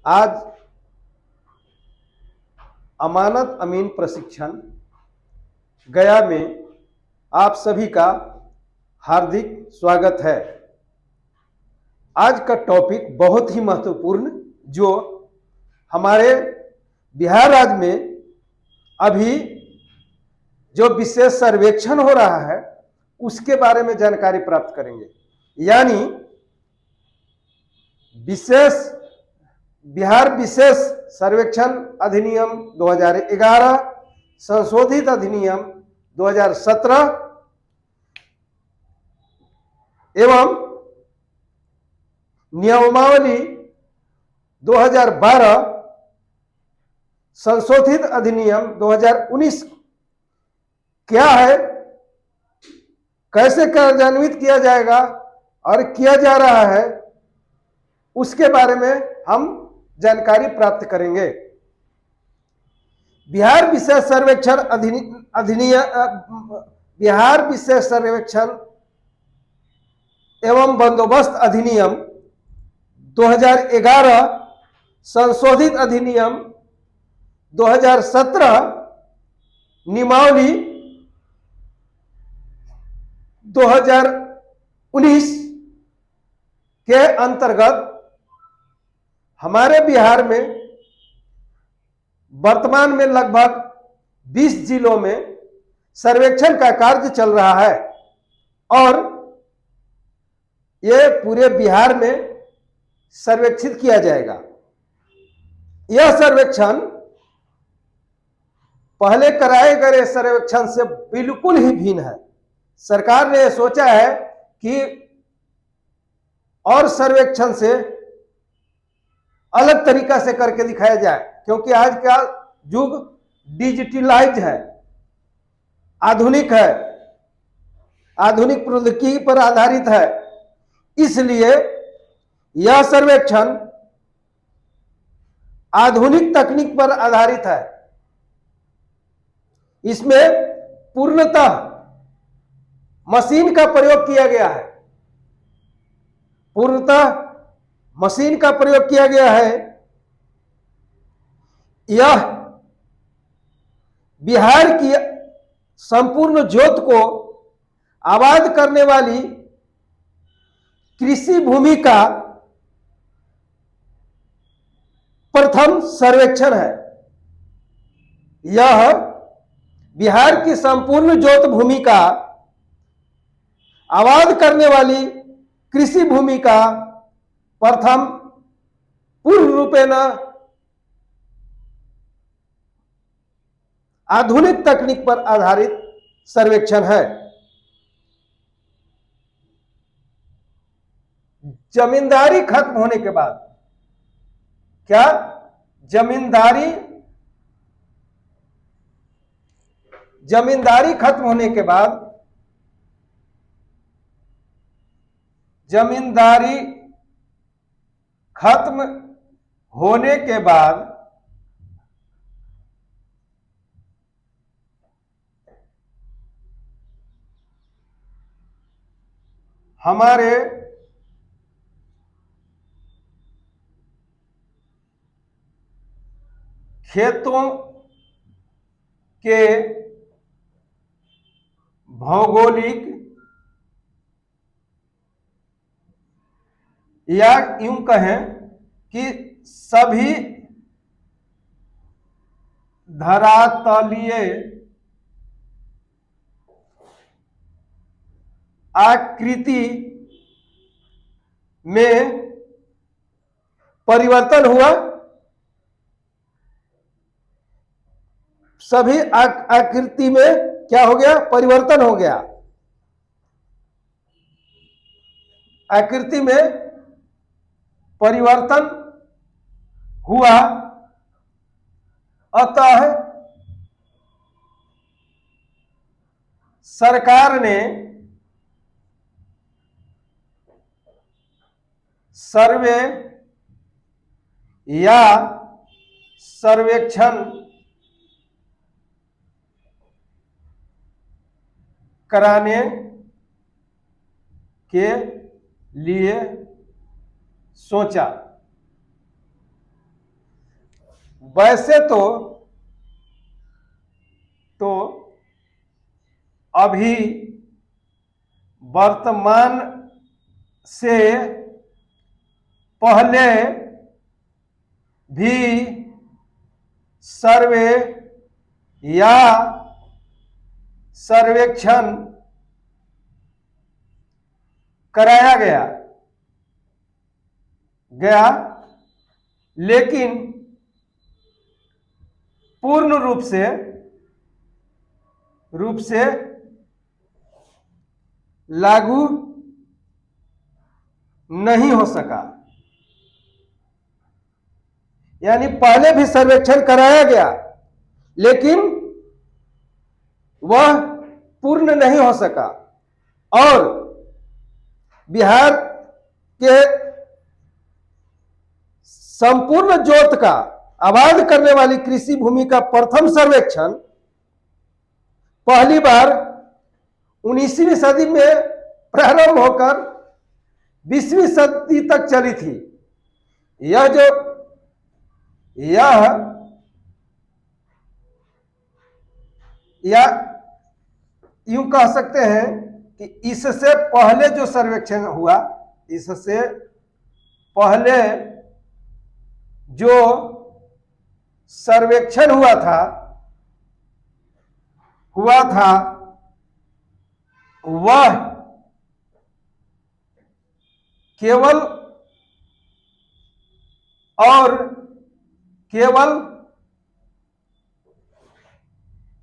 आज अमानत अमीन प्रशिक्षण गया में आप सभी का हार्दिक स्वागत है। आज का टॉपिक बहुत ही महत्वपूर्ण जो हमारे बिहार राज्य में अभी जो विशेष सर्वेक्षण हो रहा है उसके बारे में जानकारी प्राप्त करेंगे। यानी बिहार विशेष सर्वेक्षण अधिनियम 2011 संशोधित अधिनियम 2017 एवं नियमावली 2012 संशोधित अधिनियम 2019 क्या है, कैसे कार्यान्वित किया जाएगा और किया जा रहा है, उसके बारे में हम जानकारी प्राप्त करेंगे। बिहार विशेष सर्वेक्षण बिहार विशेष सर्वेक्षण एवं बंदोबस्त अधिनियम 2011 संशोधित अधिनियम 2017 नियमावली 2019 के अंतर्गत हमारे बिहार में वर्तमान में लगभग 20 जिलों में सर्वेक्षण का कार्य चल रहा है और यह पूरे बिहार में सर्वेक्षित किया जाएगा। यह सर्वेक्षण पहले कराए गए सर्वेक्षण से बिल्कुल ही भिन्न है। सरकार ने सोचा है कि और सर्वेक्षण से अलग तरीका से करके दिखाया जाए, क्योंकि आज का युग डिजिटलाइज है, आधुनिक है, आधुनिक प्रौद्योगिकी पर आधारित है। इसलिए यह सर्वेक्षण आधुनिक तकनीक पर आधारित है। इसमें पूर्णतः मशीन का प्रयोग किया गया है, पूर्णतः मशीन का प्रयोग किया गया है। यह बिहार की संपूर्ण जोत को आबाद करने वाली कृषि भूमि का प्रथम सर्वेक्षण है। यह बिहार की संपूर्ण जोत भूमि का आबाद करने वाली कृषि भूमि का प्रथम पूर्ण रूपेण आधुनिक तकनीक पर आधारित सर्वेक्षण है। जमींदारी खत्म होने के बाद, क्या जमींदारी खत्म होने के बाद, जमींदारी खत्म होने के बाद हमारे खेतों के भौगोलिक या यूं कहें कि सभी धरातलीय आकृति में परिवर्तन हुआ। सभी आकृति में क्या हो गया? परिवर्तन हो गया। आकृति में परिवर्तन हुआ, अतः सरकार ने सर्वे या सर्वेक्षण कराने के लिए सोचा। वैसे तो अभी वर्तमान से पहले भी सर्वे या सर्वेक्षण कराया गया लेकिन पूर्ण रूप से लागू नहीं हो सका। यानी पहले भी सर्वेक्षण कराया गया लेकिन वह पूर्ण नहीं हो सका और बिहार के संपूर्ण जोत का आबाद करने वाली कृषि भूमि का प्रथम सर्वेक्षण पहली बार 19वीं सदी में प्रारंभ होकर 20वीं सदी तक चली थी। या यूं कह सकते हैं कि इससे पहले जो सर्वेक्षण हुआ, इससे पहले जो सर्वेक्षण हुआ था वह केवल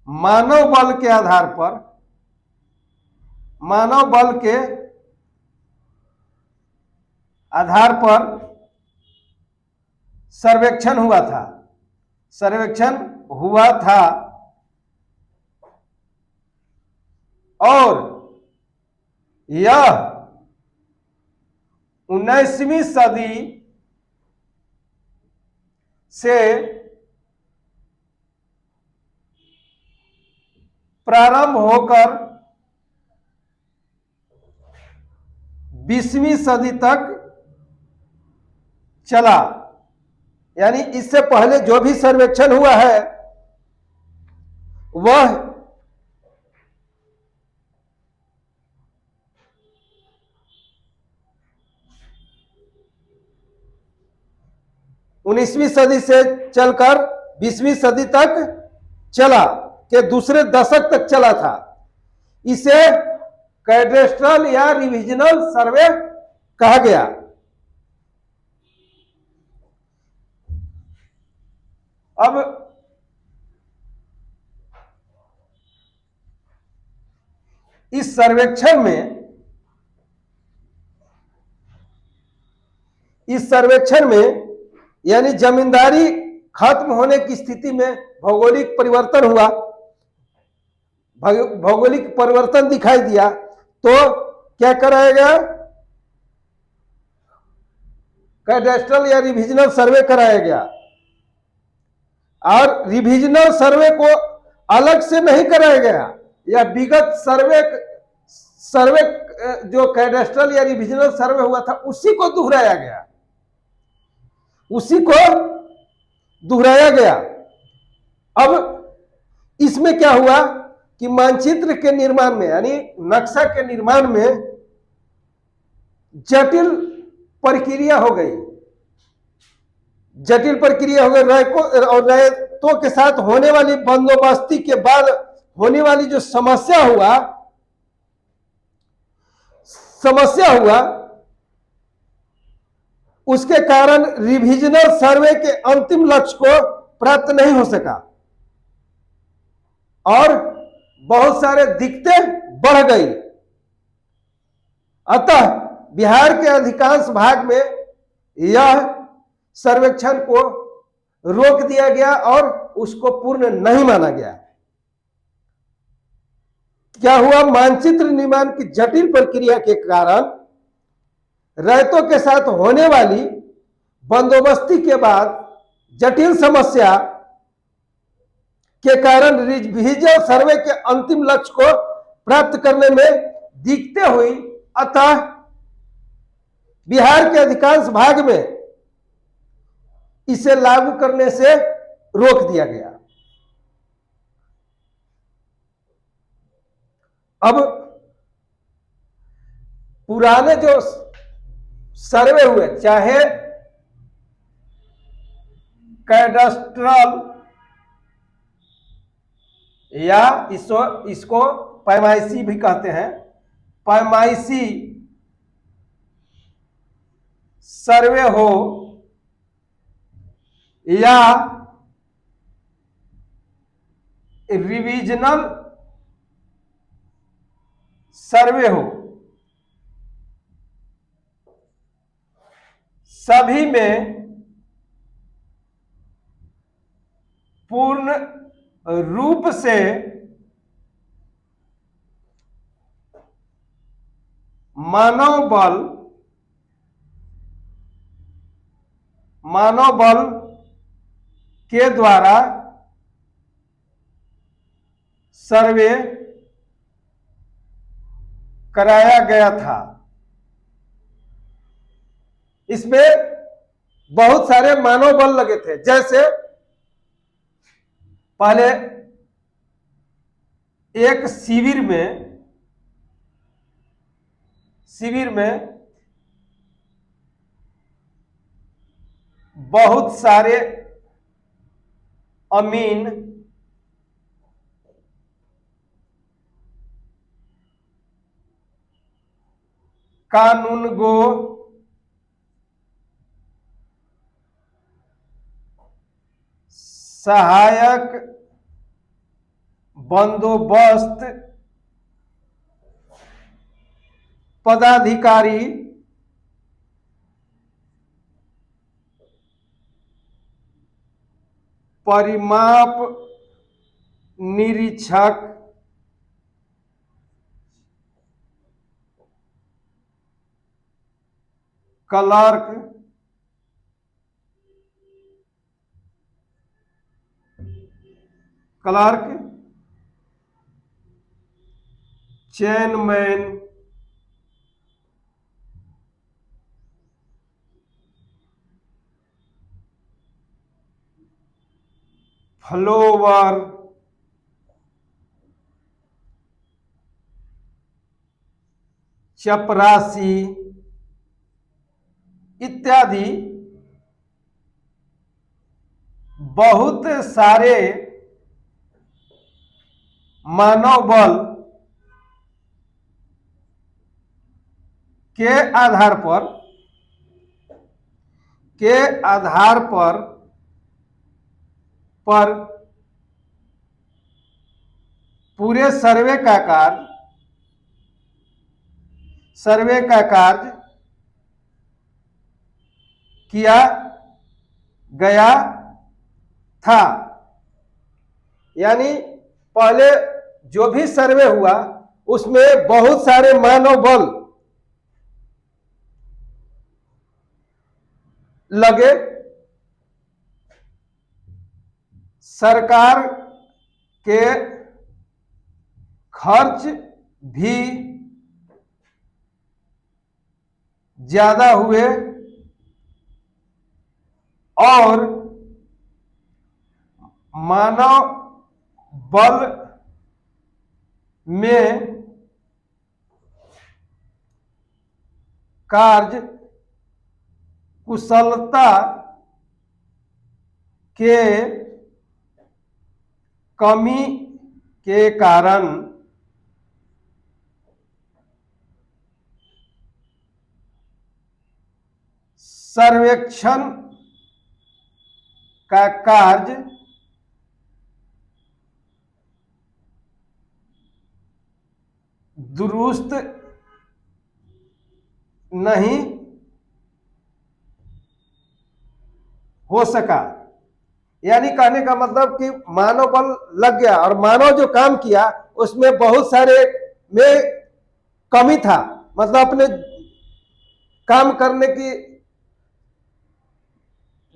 मानव बल के आधार पर, सर्वेक्षण हुआ था और यह 19वीं सदी से प्रारंभ होकर 20वीं सदी तक चला। यानी इससे पहले जो भी सर्वेक्षण हुआ है वह उन्नीसवीं सदी से चलकर 20वीं सदी तक चला, के दूसरे दशक तक चला था। इसे कैडेस्ट्रल या रिविजनल सर्वे कहा गया। अब इस सर्वेक्षण में यानी जमींदारी खत्म होने की स्थिति में भौगोलिक परिवर्तन हुआ, भौगोलिक परिवर्तन दिखाई दिया तो क्या कराया गया? कैडेस्ट्रल या रिविजनल सर्वे कराया गया। और रिविजनल सर्वे को अलग से नहीं कराया गया, या विगत सर्वे जो कैडेस्ट्रल या रिविजनल सर्वे हुआ था उसी को दोहराया गया। अब इसमें क्या हुआ कि मानचित्र के निर्माण में यानी नक्शा के निर्माण में जटिल प्रक्रिया हो गई। रैयतों के साथ होने वाली बंदोबस्ती के बाद होने वाली जो समस्या हुआ उसके कारण रिविजनल सर्वे के अंतिम लक्ष्य को प्राप्त नहीं हो सका और बहुत सारे दिक्कतें बढ़ गई। अतः बिहार के अधिकांश भाग में यह सर्वेक्षण को रोक दिया गया और उसको पूर्ण नहीं माना गया। क्या हुआ? मानचित्र निर्माण की जटिल प्रक्रिया के कारण रैयतों के साथ होने वाली बंदोबस्ती के बाद जटिल समस्या के कारण रिविजनल सर्वे के अंतिम लक्ष्य को प्राप्त करने में दिक्कतें हुई। अतः बिहार के अधिकांश भाग में इसे लागू करने से रोक दिया गया। अब पुराने जो सर्वे हुए, चाहे कैडस्ट्रल या इसको पैमाइशी भी कहते हैं, पैमाइशी सर्वे हो या रिविजनल सर्वे हो, सभी में पूर्ण रूप से मानव बल के द्वारा सर्वे कराया गया था। इसमें बहुत सारे मानव बल लगे थे। जैसे पहले एक शिविर में बहुत सारे अमीन कानूनगो सहायक बंदोबस्त पदाधिकारी परिमाप निरीक्षक क्लर्क चेनमैन फ्लोवर चपरासी इत्यादि बहुत सारे मानव बल के आधार पर पूरे सर्वे का कार्य किया गया था। यानी पहले जो भी सर्वे हुआ उसमें बहुत सारे मानव बल लगे। सरकार के खर्च भी ज्यादा हुए और मानव बल में कार्य कुशलता के कमी के कारण सर्वेक्षण का कार्य दुरुस्त नहीं हो सका। यानी कहने का मतलब कि मानव बल लग गया और मानव जो काम किया उसमें बहुत सारे में कमी था, मतलब अपने काम करने की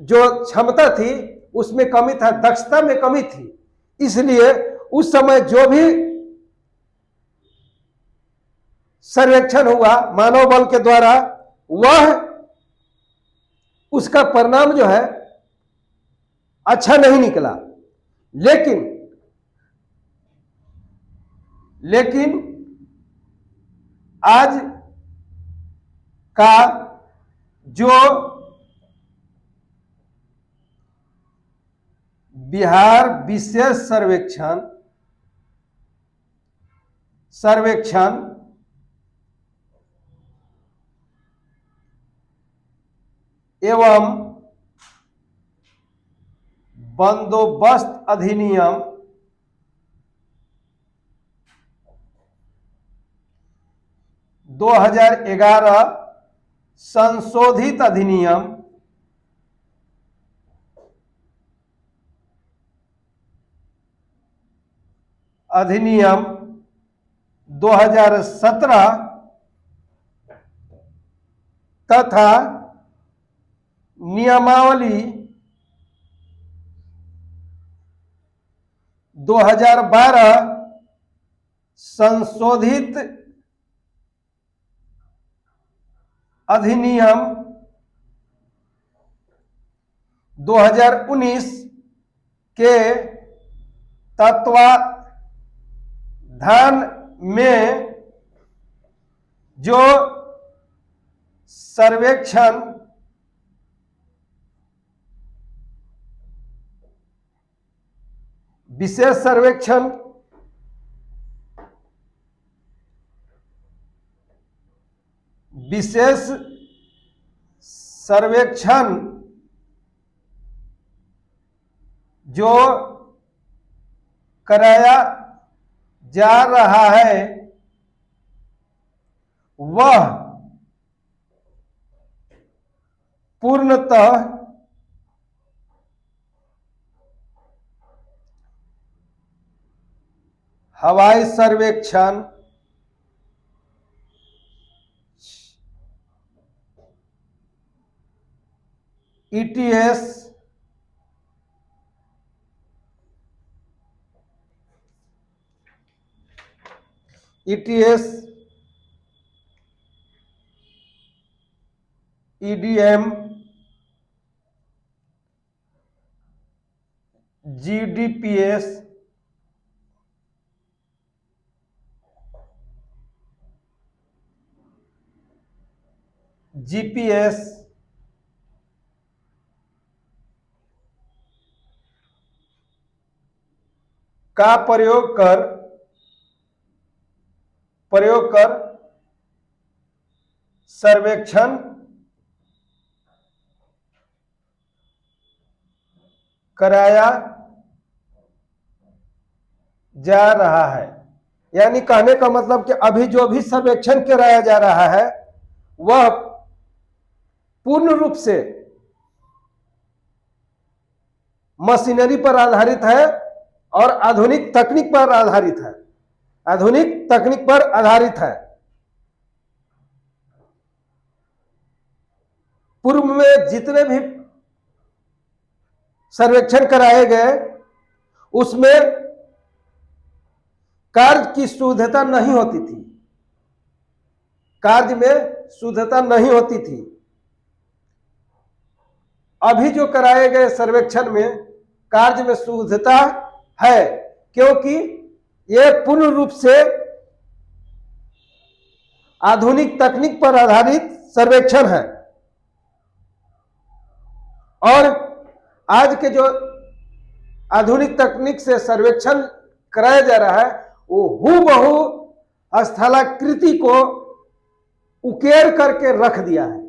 जो क्षमता थी उसमें कमी था, दक्षता में कमी थी। इसलिए उस समय जो भी सर्वेक्षण हुआ मानव बल के द्वारा, वह उसका परिणाम जो है अच्छा नहीं निकला। लेकिन आज का जो बिहार विशेष सर्वेक्षण एवं बंदोबस्त अधिनियम 2011 संशोधित अधिनियम 2017 तथा नियमावली 2012 संशोधित अधिनियम 2019 के तत्वाधान में जो विशेष सर्वेक्षण जो कराया जा रहा है वह पूर्णतः हवाई सर्वेक्षण, ETS, EDM, GDPS, GPS का प्रयोग कर सर्वेक्षण कराया जा रहा है। यानी कहने का मतलब कि अभी जो भी सर्वेक्षण कराया जा रहा है वह पूर्ण रूप से मशीनरी पर आधारित है और आधुनिक तकनीक पर आधारित है। पूर्व में जितने भी सर्वेक्षण कराए गए उसमें कार्य की शुद्धता नहीं होती थी, कार्य में शुद्धता नहीं होती थी। अभी जो कराए गए सर्वेक्षण में कार्य में शुद्धता है, क्योंकि यह पूर्ण रूप से आधुनिक तकनीक पर आधारित सर्वेक्षण है। और आज के जो आधुनिक तकनीक से सर्वेक्षण कराया जा रहा है वो हूबहू स्थलाकृति को उकेर करके रख दिया है।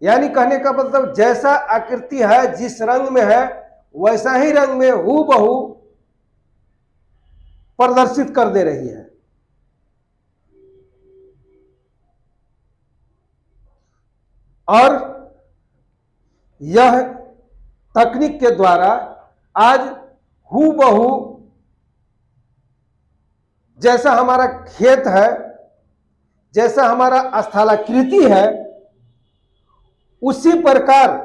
यानी कहने का मतलब जैसा आकृति है, जिस रंग में है, वैसा ही रंग में हूबहू प्रदर्शित कर दे रही है। और यह तकनीक के द्वारा आज हूबहू जैसा हमारा खेत है, जैसा हमारा स्थलाकृति है, उसी प्रकार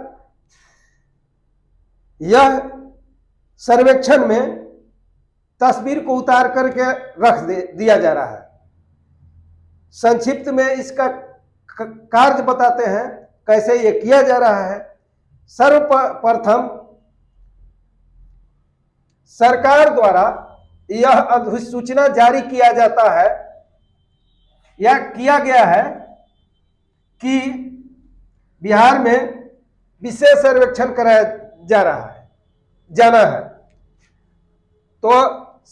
यह सर्वेक्षण में तस्वीर को उतार करके रख दिया जा रहा है। संक्षिप्त में इसका कार्य बताते हैं कैसे यह किया जा रहा है। सर्वप्रथम सरकार द्वारा यह अधिसूचना जारी किया जाता है या किया गया है कि बिहार में विशेष सर्वेक्षण कराया जाना है। तो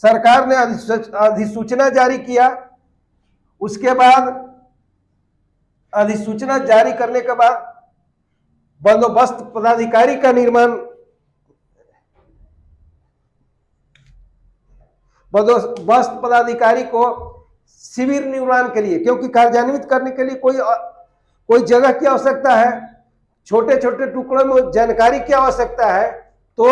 सरकार ने अधिसूचना जारी किया। उसके बाद अधिसूचना जारी करने के बाद बंदोबस्त पदाधिकारी का निर्माण, बंदोबस्त पदाधिकारी को शिविर निर्माण के लिए, क्योंकि कार्यान्वित करने के लिए कोई जगह की आवश्यकता है, छोटे छोटे टुकड़ों में जानकारी की आवश्यकता है, तो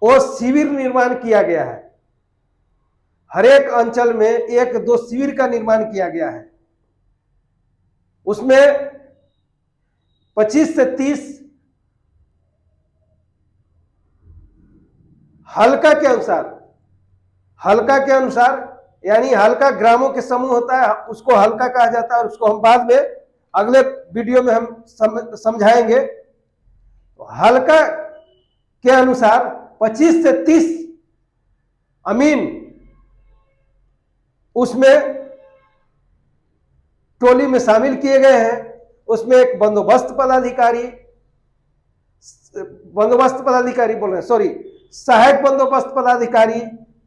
वो शिविर निर्माण किया गया है। हर एक अंचल में 1-2 शिविर का निर्माण किया गया है। उसमें 25 से 30 हल्का के अनुसार, यानी हल्का ग्रामों के समूह होता है, उसको हल्का कहा जाता है, और उसको हम बाद में अगले वीडियो में हम समझाएंगे। तो हल्का के अनुसार 25 से 30 अमीन उसमें टोली में शामिल किए गए हैं। उसमें एक बंदोबस्त पदाधिकारी बोल रहे हैं, सॉरी, सहायक बंदोबस्त पदाधिकारी,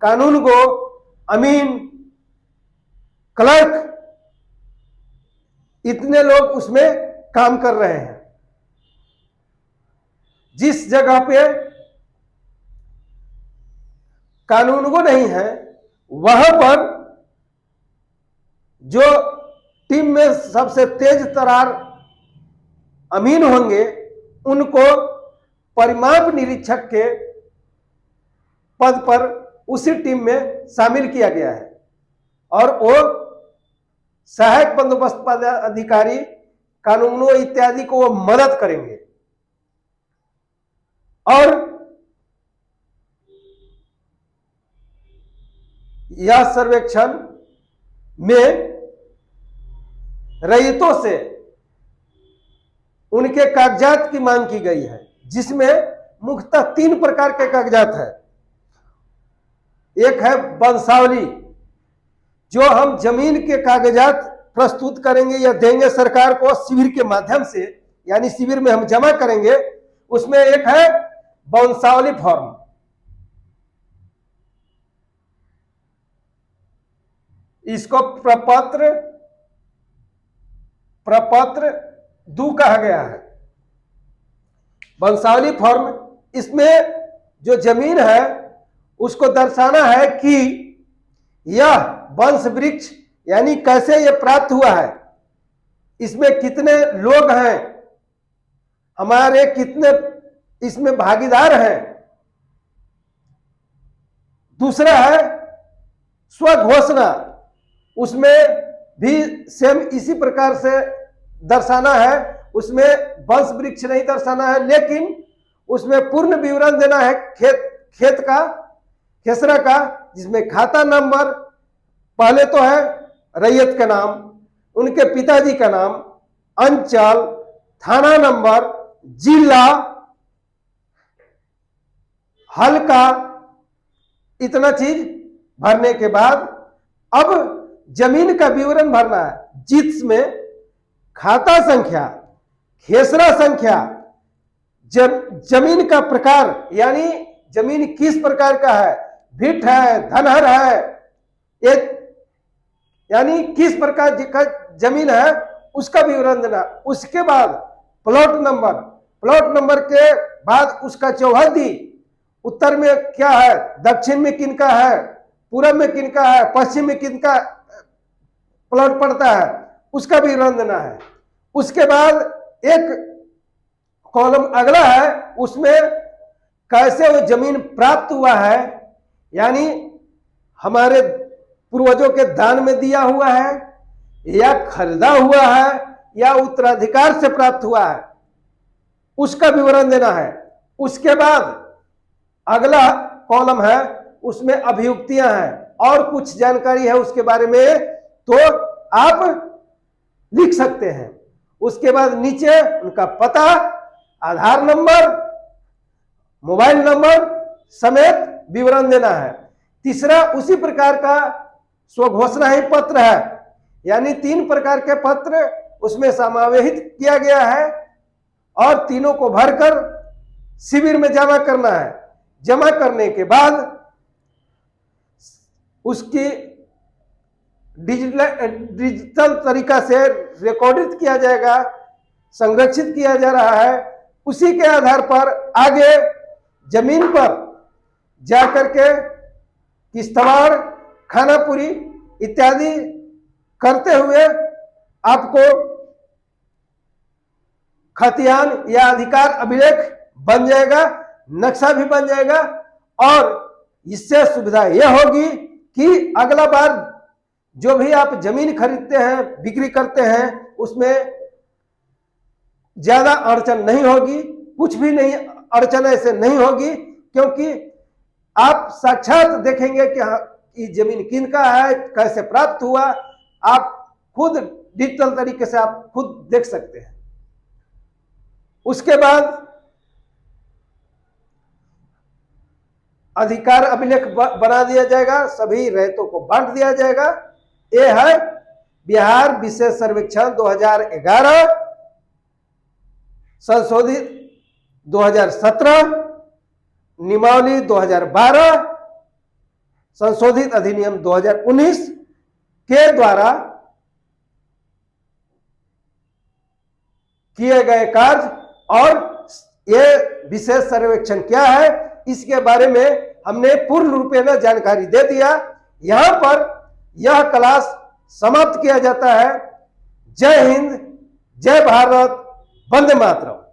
कानूनगो, अमीन, क्लर्क, इतने लोग उसमें काम कर रहे हैं। जिस जगह पे कानूनगो नहीं है, वहां पर जो टीम में सबसे तेज तरार अमीन होंगे, उनको परिमाप निरीक्षक के पद पर उसी टीम में शामिल किया गया है, और वो सहायक बंदोबस्त पदाधिकारी कानूनों इत्यादि को वो मदद करेंगे। और यह सर्वेक्षण में रैयतों से उनके कागजात की मांग की गई है, जिसमें मुख्यतः 3 प्रकार के कागजात है। एक है वंशावली, जो हम जमीन के कागजात प्रस्तुत करेंगे या देंगे सरकार को शिविर के माध्यम से, यानी शिविर में हम जमा करेंगे। उसमें एक है वंशावली फॉर्म, इसको प्रपत्र 2 कहा गया है। वंशावली फॉर्म, इसमें जो जमीन है उसको दर्शाना है कि यह वंश वृक्ष, यानी कैसे यह प्राप्त हुआ है, इसमें कितने लोग हैं, हमारे कितने इसमें भागीदार हैं। दूसरा है स्वघोषणा, उसमें भी सेम इसी प्रकार से दर्शाना है। उसमें वंश वृक्ष नहीं दर्शाना है, लेकिन उसमें पूर्ण विवरण देना है खेत का, खेसरा का, जिसमें खाता नंबर पहले तो है, रैयत का नाम, उनके पिताजी का नाम, अंचल, थाना नंबर, जिला, हल्का, इतना चीज भरने के बाद अब जमीन का विवरण भरना है, जिसमें खाता संख्या, खेसरा संख्या, जमीन का प्रकार, यानी जमीन किस प्रकार का है, भिट है, धनहर है, एक यानी किस प्रकार का जमीन है, उसका विवरण देना। उसके बाद प्लॉट नंबर के बाद उसका चौहद्दी, उत्तर में क्या है, दक्षिण में किनका है, पूरब में किनका है, पश्चिम में किनका प्लॉट पड़ता है, उसका विवरण देना है। उसके बाद एक कॉलम अगला है, उसमें कैसे वो जमीन प्राप्त हुआ है, यानी हमारे पूर्वजों के दान में दिया हुआ है, या खरीदा हुआ है, या उत्तराधिकार से प्राप्त हुआ है, उसका विवरण देना है। उसके बाद अगला कॉलम है, उसमें अभियुक्तियां हैं और कुछ जानकारी है उसके बारे में, तो आप लिख सकते हैं। उसके बाद नीचे उनका पता, आधार नंबर, मोबाइल नंबर, समेत विवरण देना है। तीसरा उसी प्रकार का स्वघोषणा ही पत्र है, यानी 3 प्रकार के पत्र उसमें समावेशित किया गया है और तीनों को भरकर शिविर में जमा करना है। जमा करने के बाद उसकी डिजिटल तरीका से रिकॉर्डित किया जाएगा, संरक्षित किया जा रहा है। उसी के आधार पर आगे जमीन पर जाकर के किश्तवाड़, खानापुरी इत्यादि करते हुए आपको खतियान या अधिकार अभिलेख बन जाएगा, नक्शा भी बन जाएगा। और इससे सुविधा यह होगी कि अगला बार जो भी आप जमीन खरीदते हैं, बिक्री करते हैं, उसमें ज्यादा अड़चन नहीं होगी, कुछ भी नहीं अड़चन ऐसे नहीं होगी, क्योंकि आप साक्षात देखेंगे कि हाँ ये जमीन किनका है, कैसे प्राप्त हुआ, आप खुद डिजिटल तरीके से आप खुद देख सकते हैं। उसके बाद अधिकार अभिलेख बना दिया जाएगा, सभी रैयतों को बांट दिया जाएगा। ये है बिहार विशेष सर्वेक्षण 2011 संशोधित 2017, नियमावली 2012, संशोधित अधिनियम 2019 के द्वारा किए गए कार्य। और ये विशेष सर्वेक्षण क्या है, इसके बारे में हमने पूर्ण रूपेण जानकारी दे दिया। यहां पर यह क्लास समाप्त किया जाता है। जय हिंद, जय भारत, वंदे मातरम।